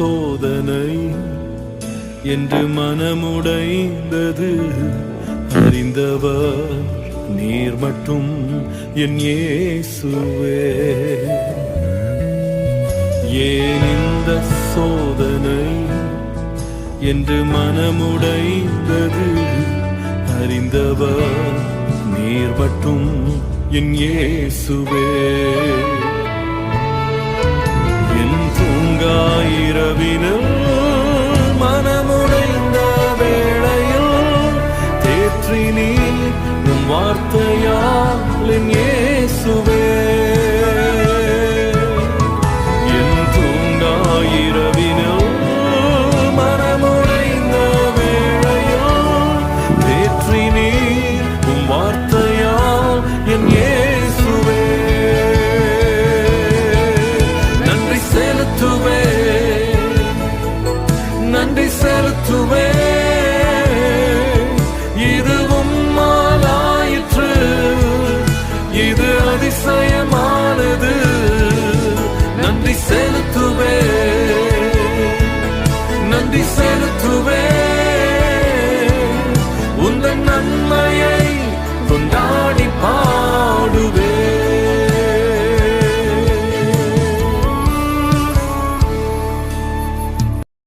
சோதனை என்று மனமுடைந்தது அறிந்தவர் நீர் மட்டும் என் இயேசுவே. ஏன் இந்த சோதனை என்று மனமுடைந்தது அறிந்தவர் நீர் மட்டும் என் இயேசுவே. என் தூங்காயிரவினில் மனமுடைந்த வேளையில் தேற்றி நீர் உம் வார்த்தையால் என் இயேசுவே. என் தூங்காயிரவினில் மனமுடைந்த வேளையில் தேற்றி நீர் உம் வார்த்தையால் என் இயேசுவே. நன்றி செலுத்துவே, நன்றி செலுத்துவே. இது உம்மாலாயிற்று, இது அதிசயமானது. நன்றி செலுத்துவே, நன்றி செலுத்துவே. உந்தன் நன்மையை கொண்டாடி பாடுவே.